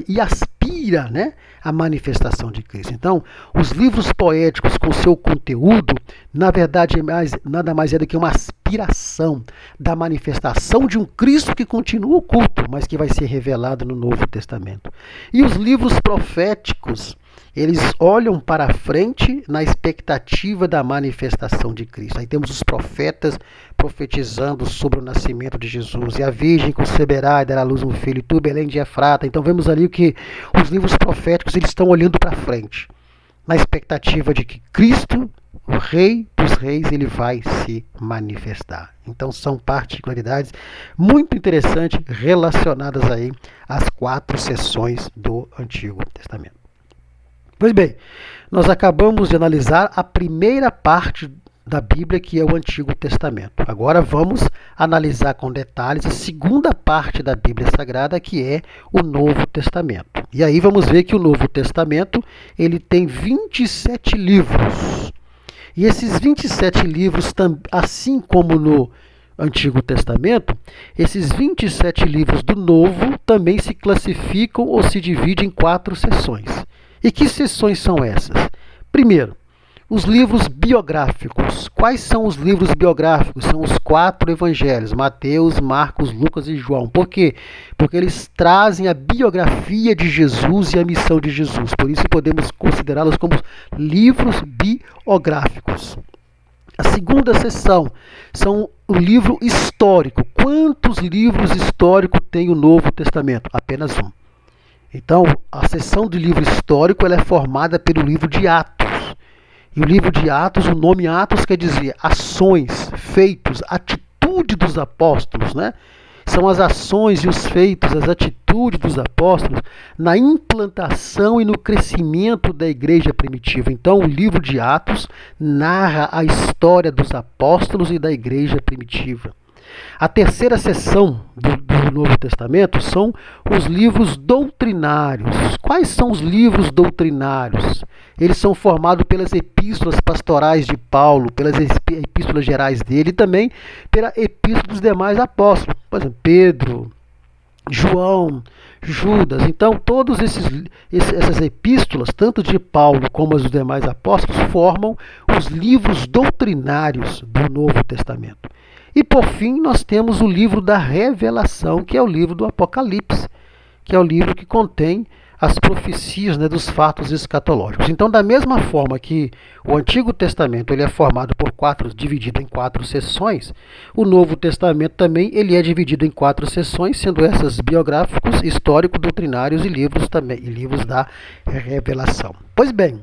e aspira, né, a manifestação de Cristo. Então, os livros poéticos com seu conteúdo, na verdade, nada mais é do que uma aspiração da manifestação de um Cristo que continua oculto, mas que vai ser revelado no Novo Testamento. E os livros proféticos, eles olham para a frente na expectativa da manifestação de Cristo. Aí temos os profetas profetizando sobre o nascimento de Jesus. E a virgem conceberá e dará à luz um filho, e tu, Belém de Efrata. Então vemos ali que os livros proféticos eles estão olhando para frente, na expectativa de que Cristo, o Rei dos Reis, ele vai se manifestar. Então são particularidades muito interessantes relacionadas aí às 4 seções do Antigo Testamento. Pois bem, nós acabamos de analisar a primeira parte da Bíblia, que é o Antigo Testamento. Agora vamos analisar com detalhes a segunda parte da Bíblia Sagrada, que é o Novo Testamento. E aí vamos ver que o Novo Testamento ele tem 27 livros. E esses 27 livros, assim como no Antigo Testamento, esses 27 livros do Novo também se classificam ou se dividem em 4 seções. E que seções são essas? Primeiro, os livros biográficos. Quais são os livros biográficos? São os 4 evangelhos, Mateus, Marcos, Lucas e João. Por quê? Porque eles trazem a biografia de Jesus e a missão de Jesus. Por isso podemos considerá-los como livros biográficos. A segunda seção são o livro histórico. Quantos livros históricos tem o Novo Testamento? Apenas um. Então, a seção de livro histórico ela é formada pelo livro de Atos. E o livro de Atos, o nome Atos quer dizer ações, feitos, atitude dos apóstolos, né? São as ações e os feitos, as atitudes dos apóstolos na implantação e no crescimento da igreja primitiva. Então, o livro de Atos narra a história dos apóstolos e da igreja primitiva. A terceira seção do Novo Testamento são os livros doutrinários. Quais são os livros doutrinários? eles são formados pelas epístolas pastorais de Paulo, pelas epístolas gerais dele e também pela epístola dos demais apóstolos, por exemplo, Pedro, João, Judas. Então, todas essas epístolas, tanto de Paulo como as dos demais apóstolos, formam os livros doutrinários do Novo Testamento. E, por fim, nós temos o livro da Revelação, que é o livro do Apocalipse, que é o livro que contém as profecias, né, dos fatos escatológicos. Então, da mesma forma que o Antigo Testamento ele é formado dividido em 4 seções, o Novo Testamento também ele é dividido em 4 seções, sendo essas biográficos, histórico, doutrinários e livros também, e livros da Revelação. Pois bem,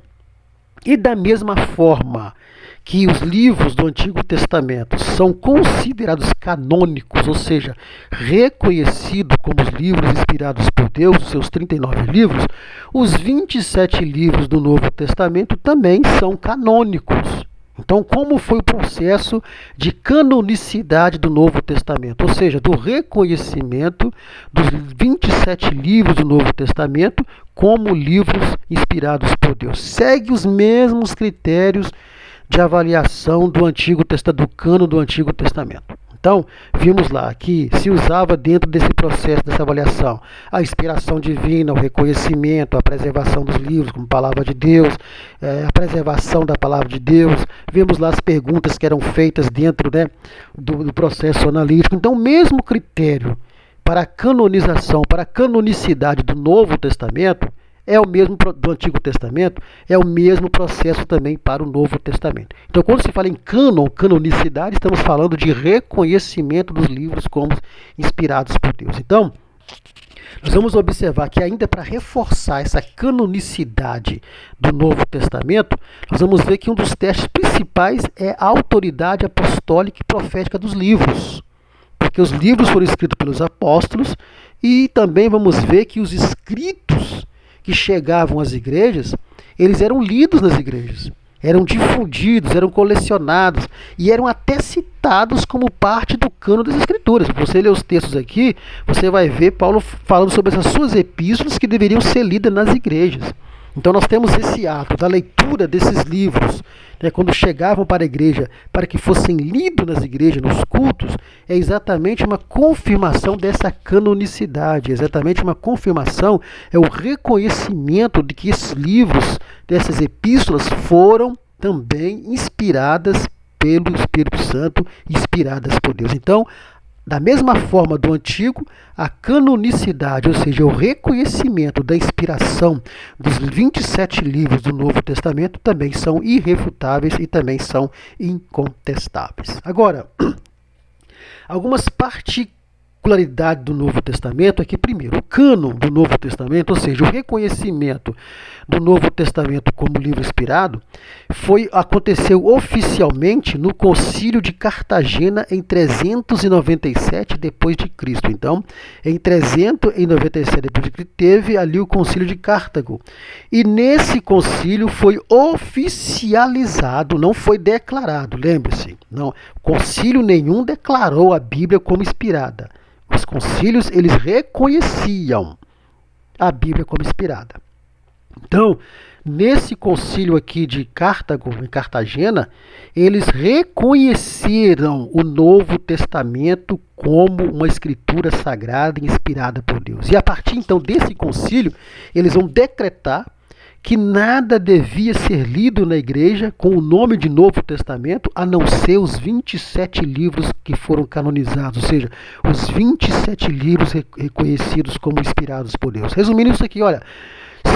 e da mesma forma que os livros do Antigo Testamento são considerados canônicos, ou seja, reconhecidos como os livros inspirados por Deus, os seus 39 livros, os 27 livros do Novo Testamento também são canônicos. Então, como foi o processo de canonicidade do Novo Testamento? Ou seja, do reconhecimento dos 27 livros do Novo Testamento como livros inspirados por Deus. Segue os mesmos critérios de avaliação do Antigo Testamento, do cânon do Antigo Testamento. Então, vimos lá que se usava dentro desse processo, dessa avaliação, a inspiração divina, o reconhecimento, a preservação dos livros como palavra de Deus, a preservação da palavra de Deus. Vimos lá as perguntas que eram feitas dentro, né, do processo analítico. Então, o mesmo critério para a canonização, para a canonicidade do Novo Testamento, é o mesmo do Antigo Testamento, é o mesmo processo também para o Novo Testamento. Então, quando se fala em cânon, canonicidade, estamos falando de reconhecimento dos livros como inspirados por Deus. Então, nós vamos observar que ainda para reforçar essa canonicidade do Novo Testamento, nós vamos ver que um dos testes principais é a autoridade apostólica e profética dos livros. Porque os livros foram escritos pelos apóstolos e também vamos ver que os escritos que chegavam às igrejas, eles eram lidos nas igrejas, eram difundidos, eram colecionados e eram até citados como parte do cânon das Escrituras. Se você ler os textos aqui, você vai ver Paulo falando sobre essas suas epístolas que deveriam ser lidas nas igrejas. Então nós temos esse ato da leitura desses livros, né, quando chegavam para a igreja, para que fossem lidos nas igrejas, nos cultos, é exatamente uma confirmação dessa canonicidade, é exatamente uma confirmação, é o reconhecimento de que esses livros, dessas epístolas, foram também inspiradas pelo Espírito Santo, inspiradas por Deus. Então, da mesma forma do Antigo, a canonicidade, ou seja, o reconhecimento da inspiração dos 27 livros do Novo Testamento também são irrefutáveis e também são incontestáveis. Agora, algumas particularidades do Novo Testamento é que, primeiro, o cânon do Novo Testamento, ou seja, o reconhecimento do Novo Testamento como livro inspirado, aconteceu oficialmente no Concílio de Cartagena em 397 depois de Cristo. Então, em 397 depois de Cristo, teve ali o Concílio de Cartago. E nesse concílio foi oficializado, não foi declarado, lembre-se, não, concílio nenhum declarou a Bíblia como inspirada. Os concílios, eles reconheciam a Bíblia como inspirada. Então, nesse concílio aqui de Cartago, em Cartagena, eles reconheceram o Novo Testamento como uma escritura sagrada e inspirada por Deus. E a partir então desse concílio, eles vão decretar que nada devia ser lido na igreja com o nome de Novo Testamento, a não ser os 27 livros que foram canonizados, ou seja, os 27 livros reconhecidos como inspirados por Deus. Resumindo isso aqui, olha,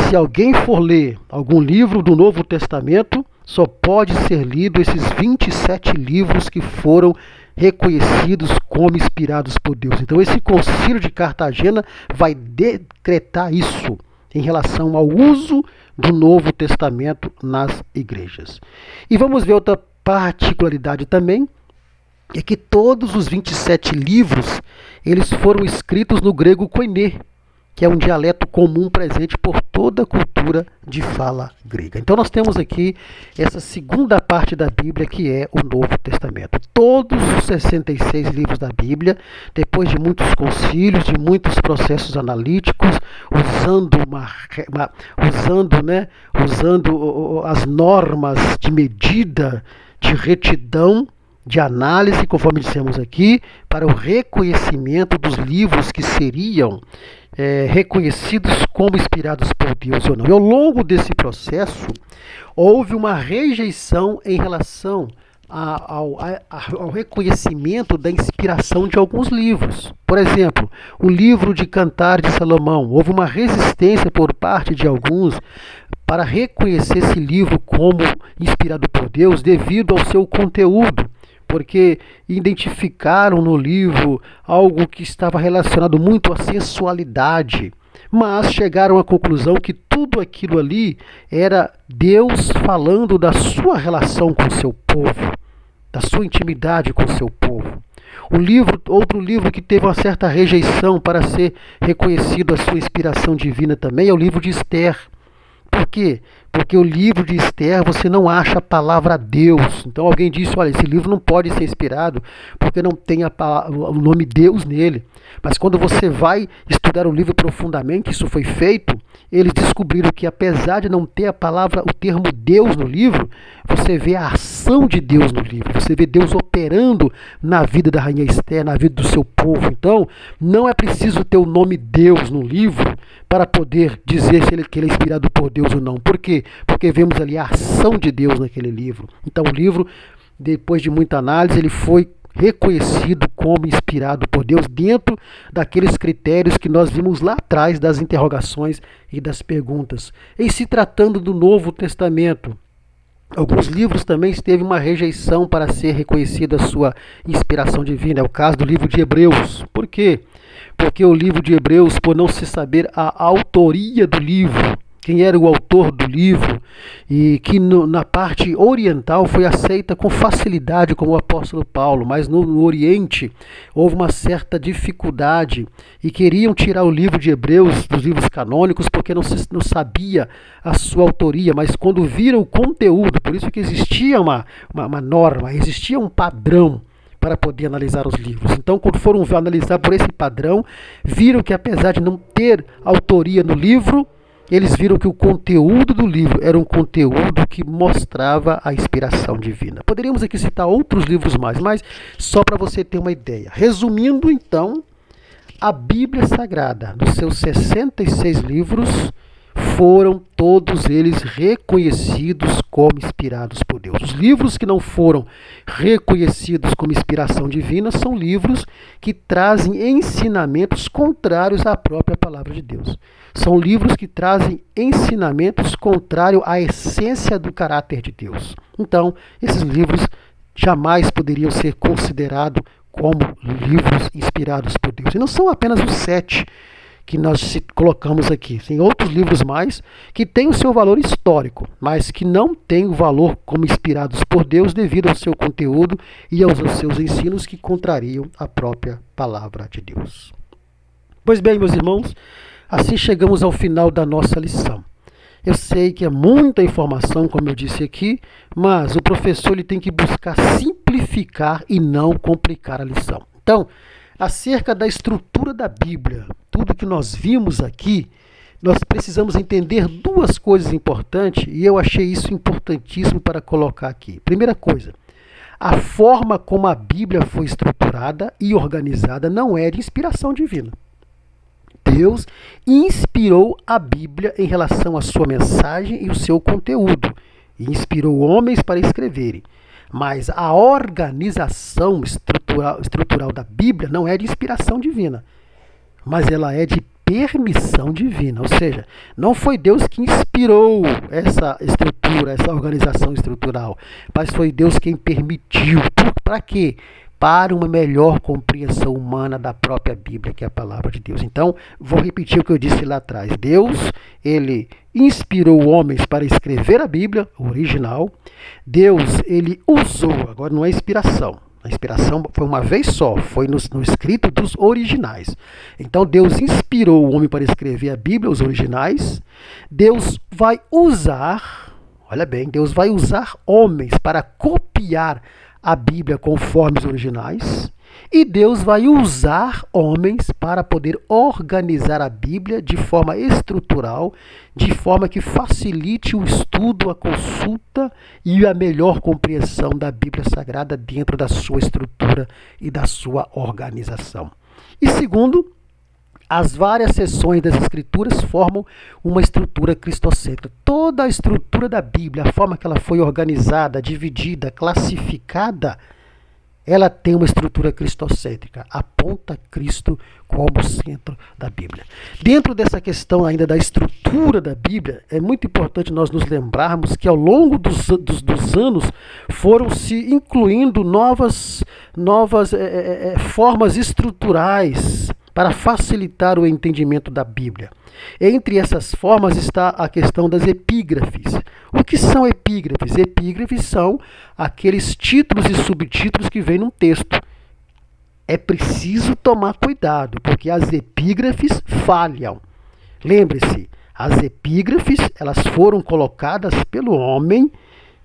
se alguém for ler algum livro do Novo Testamento, só pode ser lido esses 27 livros que foram reconhecidos como inspirados por Deus. Então esse concílio de Cartagena vai decretar isso em relação ao uso do Novo Testamento nas igrejas. E vamos ver outra particularidade também, é que todos os 27 livros, eles foram escritos no grego koiné, que é um dialeto comum presente por toda a cultura de fala grega. Então nós temos aqui essa segunda parte da Bíblia, que é o Novo Testamento. Todos os 66 livros da Bíblia, depois de muitos concílios, de muitos processos analíticos, usando as normas de medida, de retidão, de análise, conforme dissemos aqui, para o reconhecimento dos livros que seriam reconhecidos como inspirados por Deus ou não. E ao longo desse processo, houve uma rejeição em relação ao reconhecimento da inspiração de alguns livros. Por exemplo, o livro de Cantar de Salomão. Houve uma resistência por parte de alguns para reconhecer esse livro como inspirado por Deus devido ao seu conteúdo, porque identificaram no livro algo que estava relacionado muito à sensualidade, mas chegaram à conclusão que tudo aquilo ali era Deus falando da sua relação com o seu povo, da sua intimidade com o seu povo. Outro livro que teve uma certa rejeição para ser reconhecido a sua inspiração divina também é o livro de Esther. Por quê? Porque o livro de Esther você não acha a palavra Deus. Então alguém disse, olha, esse livro não pode ser inspirado porque não tem o nome Deus nele. Mas quando você vai estudar o livro profundamente, isso foi feito, eles descobriram que apesar de não ter o termo Deus no livro, você vê a ação de Deus no livro. Você vê Deus operando na vida da rainha Esther, na vida do seu povo. Então, não é preciso ter o nome Deus no livro para poder dizer que ele é inspirado por Deus ou não. Por quê? Porque vemos ali a ação de Deus naquele livro. Então o livro, depois de muita análise, ele foi reconhecido como inspirado por Deus dentro daqueles critérios que nós vimos lá atrás das interrogações e das perguntas. Em se tratando do Novo Testamento, alguns livros também teve uma rejeição para ser reconhecida a sua inspiração divina. É o caso do livro de Hebreus. Por quê? Porque o livro de Hebreus, por não se saber a autoria do livro, quem era o autor do livro, e que na parte oriental foi aceita com facilidade como o apóstolo Paulo, mas no Oriente houve uma certa dificuldade e queriam tirar o livro de Hebreus dos livros canônicos porque não sabia a sua autoria, mas quando viram o conteúdo, por isso que existia uma norma, existia um padrão para poder analisar os livros. Então, quando foram analisar por esse padrão, viram que apesar de não ter autoria no livro, eles viram que o conteúdo do livro era um conteúdo que mostrava a inspiração divina. Poderíamos aqui citar outros livros mais, mas só para você ter uma ideia. Resumindo, então, a Bíblia Sagrada, nos seus 66 livros, foram todos eles reconhecidos como inspirados por Deus. Os livros que não foram reconhecidos como inspiração divina são livros que trazem ensinamentos contrários à própria palavra de Deus. São livros que trazem ensinamentos contrários à essência do caráter de Deus. Então, esses livros jamais poderiam ser considerados como livros inspirados por Deus. E não são apenas os 7 que nós colocamos aqui. Tem outros livros mais que têm o seu valor histórico, mas que não têm o valor como inspirados por Deus devido ao seu conteúdo e aos seus ensinos que contrariam a própria palavra de Deus. Pois bem, meus irmãos, assim chegamos ao final da nossa lição. Eu sei que é muita informação, como eu disse aqui, mas o professor ele tem que buscar simplificar e não complicar a lição. Então, acerca da estrutura da Bíblia, tudo que nós vimos aqui, nós precisamos entender duas coisas importantes e eu achei isso importantíssimo para colocar aqui. Primeira coisa, a forma como a Bíblia foi estruturada e organizada não é de inspiração divina. Deus inspirou a Bíblia em relação à sua mensagem e o seu conteúdo, e inspirou homens para escreverem. Mas a organização estrutural da Bíblia não é de inspiração divina, mas ela é de permissão divina. Ou seja, não foi Deus que inspirou essa estrutura, essa organização estrutural, mas foi Deus quem permitiu. Para quê? Para uma melhor compreensão humana da própria Bíblia, que é a palavra de Deus. Então, vou repetir o que eu disse lá atrás. Deus, ele inspirou homens para escrever a Bíblia, o original. Deus, ele usou, agora não é inspiração, A inspiração foi uma vez só, foi no escrito dos originais. Então Deus inspirou o homem para escrever a Bíblia, os originais. Deus vai usar, olha bem, Deus vai usar homens para copiar a Bíblia conforme os originais. E Deus vai usar homens para poder organizar a Bíblia de forma estrutural, de forma que facilite o estudo, a consulta e a melhor compreensão da Bíblia Sagrada dentro da sua estrutura e da sua organização. E segundo, as várias seções das Escrituras formam uma estrutura cristocêntrica. Toda a estrutura da Bíblia, a forma que ela foi organizada, dividida, classificada, ela tem uma estrutura cristocêntrica, aponta Cristo como centro da Bíblia. Dentro dessa questão ainda da estrutura da Bíblia, é muito importante nós nos lembrarmos que ao longo dos anos foram se incluindo novas formas estruturais para facilitar o entendimento da Bíblia. Entre essas formas está a questão das epígrafes. O que são epígrafes? Epígrafes são aqueles títulos e subtítulos que vêm num texto. É preciso tomar cuidado, porque as epígrafes falham. Lembre-se, as epígrafes elas foram colocadas pelo homem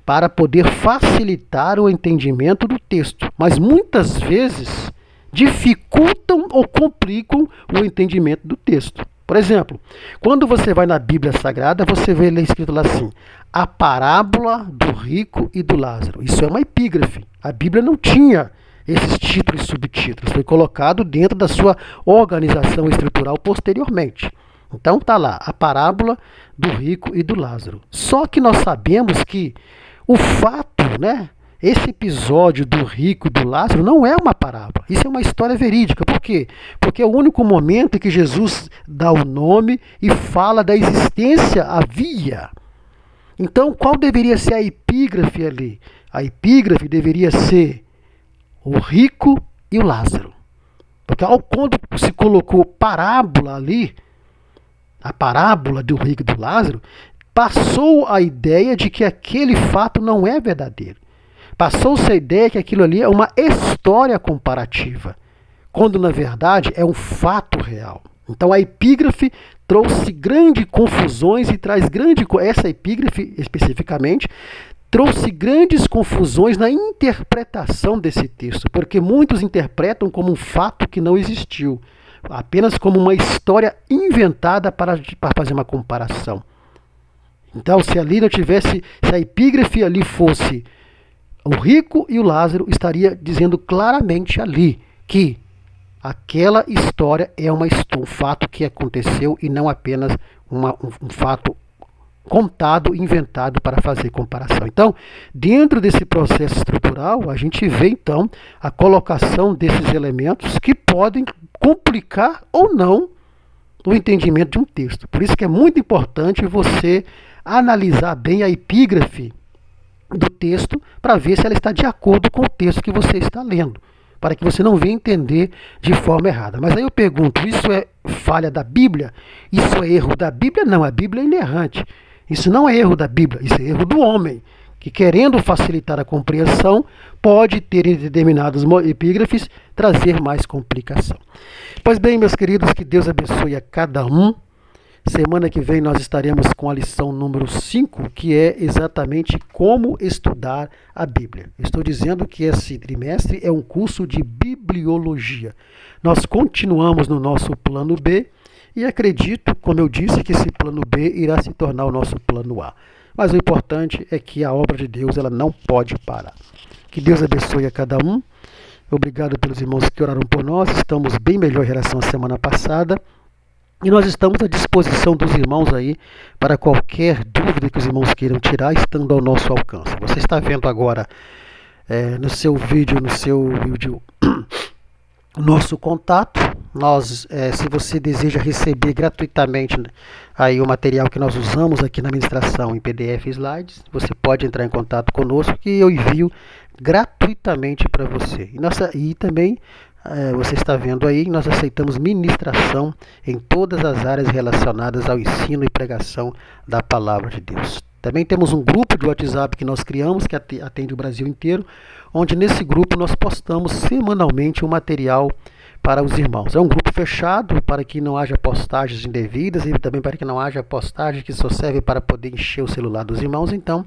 para poder facilitar o entendimento do texto, mas muitas vezes dificultam ou complicam o entendimento do texto. Por exemplo, quando você vai na Bíblia Sagrada, você vê lá escrito lá assim, a parábola do rico e do Lázaro. Isso é uma epígrafe. A Bíblia não tinha esses títulos e subtítulos. Foi colocado dentro da sua organização estrutural posteriormente. Então está lá, a parábola do rico e do Lázaro. Só que nós sabemos que o fato, esse episódio do rico e do Lázaro não é uma parábola. Isso é uma história verídica. Por quê? Porque é o único momento em que Jesus dá o nome e fala da existência havia. Então, qual deveria ser a epígrafe ali? A epígrafe deveria ser o rico e o Lázaro. Porque quando se colocou parábola ali, a parábola do rico e do Lázaro, passou a ideia de que aquele fato não é verdadeiro. Passou-se a ideia que aquilo ali é uma história comparativa, quando na verdade é um fato real. Então a epígrafe trouxe grandes confusões e essa epígrafe especificamente trouxe grandes confusões na interpretação desse texto, porque muitos interpretam como um fato que não existiu, apenas como uma história inventada para fazer uma comparação. Então se a epígrafe ali fosse o rico e o Lázaro, estaria dizendo claramente ali que aquela história é um fato que aconteceu e não apenas um fato contado, inventado para fazer comparação. Então, dentro desse processo estrutural, a gente vê então a colocação desses elementos que podem complicar ou não o entendimento de um texto. Por isso que é muito importante você analisar bem a epígrafe do texto para ver se ela está de acordo com o texto que você está lendo, para que você não venha entender de forma errada. Mas aí eu pergunto, isso é falha da Bíblia? Isso é erro da Bíblia? Não, a Bíblia é inerrante. Isso não é erro da Bíblia, isso é erro do homem, que querendo facilitar a compreensão, pode ter em determinados epígrafes trazer mais complicação. Pois bem, meus queridos, que Deus abençoe a cada um. Semana que vem nós estaremos com a lição número 5, que é exatamente como estudar a Bíblia. Estou dizendo que esse trimestre é um curso de bibliologia. Nós continuamos no nosso plano B e acredito, como eu disse, que esse plano B irá se tornar o nosso plano A. Mas o importante é que a obra de Deus ela não pode parar. Que Deus abençoe a cada um. Obrigado pelos irmãos que oraram por nós. Estamos bem melhor em relação à semana passada. E nós estamos à disposição dos irmãos aí para qualquer dúvida que os irmãos queiram tirar, estando ao nosso alcance. Você está vendo agora no seu vídeo, nosso contato. Se você deseja receber gratuitamente aí o material que nós usamos aqui na ministração em PDF e slides, você pode entrar em contato conosco que eu envio gratuitamente para você. E também você está vendo aí, nós aceitamos ministração em todas as áreas relacionadas ao ensino e pregação da palavra de Deus. Também temos um grupo de WhatsApp que nós criamos, que atende o Brasil inteiro, onde nesse grupo nós postamos semanalmente um material para os irmãos. É um grupo fechado para que não haja postagens indevidas e também para que não haja postagens que só servem para poder encher o celular dos irmãos. Então,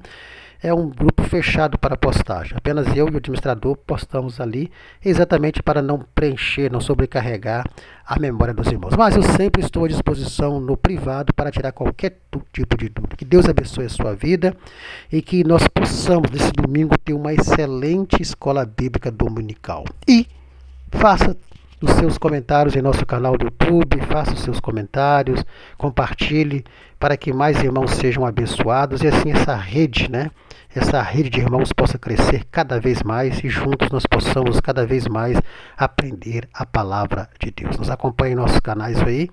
é um grupo fechado para postagem. Apenas eu e o administrador postamos ali, exatamente para não preencher, não sobrecarregar a memória dos irmãos. Mas eu sempre estou à disposição no privado para tirar qualquer tipo de dúvida. Que Deus abençoe a sua vida e que nós possamos, nesse domingo, ter uma excelente escola bíblica dominical. E faça os seus comentários em nosso canal do YouTube, faça os seus comentários, compartilhe para que mais irmãos sejam abençoados e assim essa rede, essa rede de irmãos possa crescer cada vez mais e juntos nós possamos cada vez mais aprender a palavra de Deus. Nos acompanhe em nossos canais aí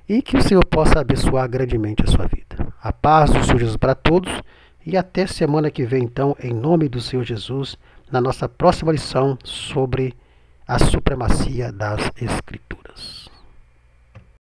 e que o Senhor possa abençoar grandemente a sua vida. A paz do Senhor Jesus para todos e até semana que vem então, em nome do Senhor Jesus, na nossa próxima lição sobre a supremacia das Escrituras.